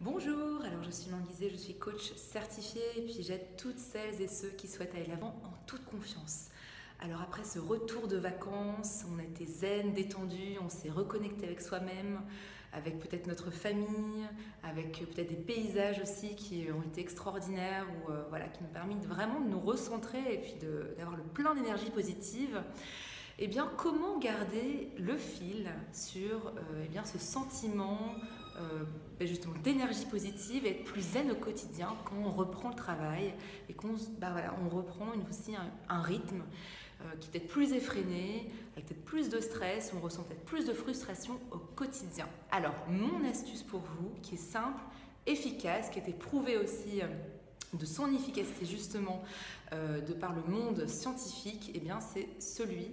Bonjour, alors je suis Manguizé, je suis coach certifiée et puis j'aide toutes celles et ceux qui souhaitent aller de l'avant en toute confiance. Alors après ce retour de vacances, on a été zen, détendu, on s'est reconnecté avec soi-même, avec peut-être notre famille, avec peut-être des paysages aussi qui ont été extraordinaires ou voilà, qui nous ont permis vraiment de nous recentrer et puis d'avoir le plein d'énergie positive. Eh bien, comment garder le fil sur eh bien, ce sentiment justement d'énergie positive et être plus zen au quotidien quand on reprend le travail et qu'on voilà, on reprend aussi un rythme qui est peut-être plus effréné, avec peut-être plus de stress, on ressent peut-être plus de frustration au quotidien. Alors, mon astuce pour vous, qui est simple, efficace, qui a été prouvée aussi de son efficacité justement de par le monde scientifique, eh bien c'est celui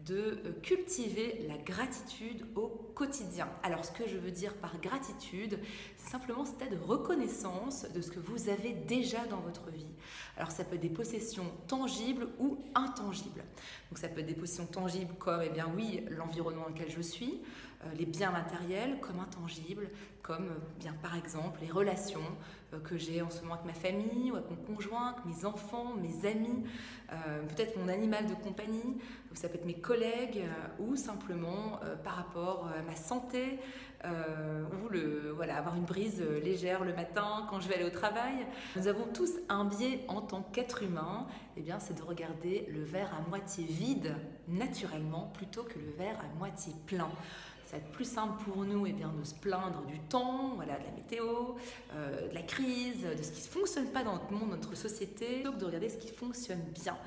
de cultiver la gratitude au quotidien. Alors ce que je veux dire par gratitude, c'est simplement cet état de reconnaissance de ce que vous avez déjà dans votre vie. Alors ça peut être des possessions tangibles ou intangibles. Donc ça peut être des possessions tangibles comme, eh bien oui, l'environnement dans lequel je suis, les biens matériels comme intangibles, comme bien par exemple les relations que j'ai en ce moment avec ma famille ou avec mon conjoint, avec mes enfants, mes amis, peut-être mon animal de compagnie, ou ça peut être mes collègues ou simplement par rapport à ma santé ou voilà, avoir une brise légère le matin quand je vais aller au travail. Nous avons tous un biais en tant qu'être humain, eh bien, c'est de regarder le verre à moitié vide naturellement plutôt que le verre à moitié plein. Ça va être plus simple pour nous eh bien, de se plaindre du temps, voilà, de la météo, de la crise, de ce qui ne fonctionne pas dans notre monde, dans notre société, plutôt que de regarder ce qui fonctionne bien.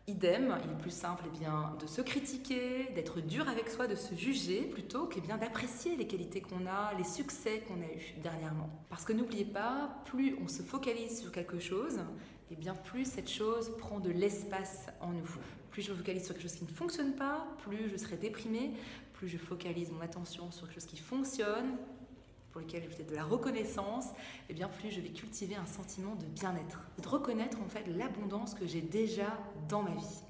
Idem, il est plus simple eh bien, de se critiquer, d'être dur avec soi, de se juger, plutôt que eh bien, d'apprécier les qualités qu'on a, les succès qu'on a eus dernièrement. Parce que n'oubliez pas, plus on se focalise sur quelque chose, eh bien, plus cette chose prend de l'espace en nous. Plus je me focalise sur quelque chose qui ne fonctionne pas, plus je serai déprimée, plus je focalise mon attention sur quelque chose qui fonctionne, pour lequel j'ai peut-être de la reconnaissance, et bien plus je vais cultiver un sentiment de bien-être. De reconnaître en fait l'abondance que j'ai déjà dans ma vie.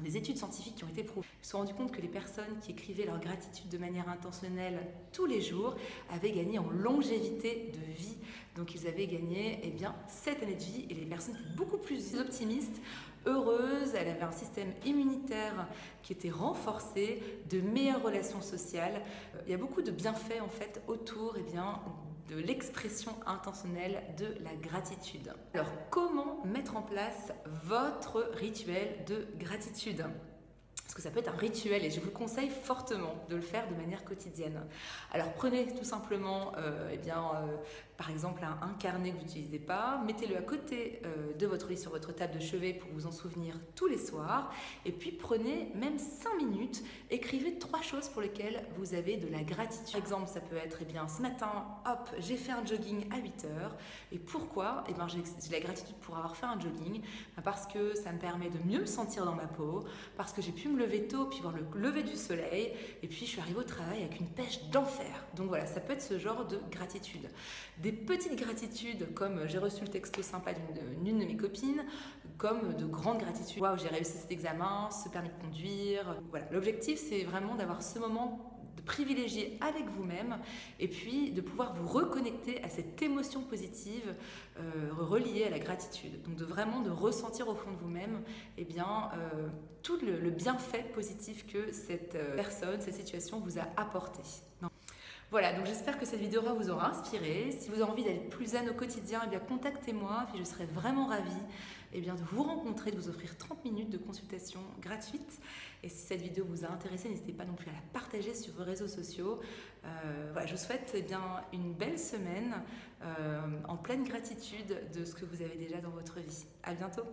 Des études scientifiques qui ont été prouvées se sont rendues compte que les personnes qui écrivaient leur gratitude de manière intentionnelle tous les jours avaient gagné en longévité de vie. Donc ils avaient gagné eh bien, 7 années de vie et les personnes étaient beaucoup plus optimistes, heureuses, elles avaient un système immunitaire qui était renforcé, de meilleures relations sociales. Il y a beaucoup de bienfaits en fait autour eh bien, de l'expression intentionnelle de la gratitude. Alors, comment mettre en place votre rituel de gratitude ? Parce que ça peut être un rituel et je vous conseille fortement de le faire de manière quotidienne. Alors prenez tout simplement par exemple un carnet que vous n'utilisez pas, mettez-le à côté de votre lit sur votre table de chevet pour vous en souvenir tous les soirs et puis prenez même 5 minutes, écrivez 3 choses pour lesquelles vous avez de la gratitude. Par exemple, ça peut être eh bien, ce matin, hop, j'ai fait un jogging à 8 heures et pourquoi eh bien, j'ai de la gratitude pour avoir fait un jogging parce que ça me permet de mieux me sentir dans ma peau, parce que j'ai pu me lever tôt, puis voir le lever du soleil, et puis je suis arrivée au travail avec une pêche d'enfer. Donc voilà, ça peut être ce genre de gratitude. Des petites gratitudes, comme j'ai reçu le texto sympa d'une de mes copines, comme de grandes gratitudes. Waouh, j'ai réussi cet examen, ce permis de conduire. Voilà, l'objectif, c'est vraiment d'avoir ce moment de privilégier avec vous-même et puis de pouvoir vous reconnecter à cette émotion positive reliée à la gratitude. Donc de vraiment de ressentir au fond de vous-même eh bien, tout le bienfait positif que cette personne, cette situation vous a apporté. Voilà, donc j'espère que cette vidéo vous aura inspiré. Si vous avez envie d'aller plus zen au quotidien, eh bien contactez-moi, puis je serai vraiment ravie eh bien, de vous rencontrer, de vous offrir 30 minutes de consultation gratuite. Et si cette vidéo vous a intéressé, n'hésitez pas non plus à la partager sur vos réseaux sociaux. Voilà, je vous souhaite eh bien, une belle semaine en pleine gratitude de ce que vous avez déjà dans votre vie. À bientôt.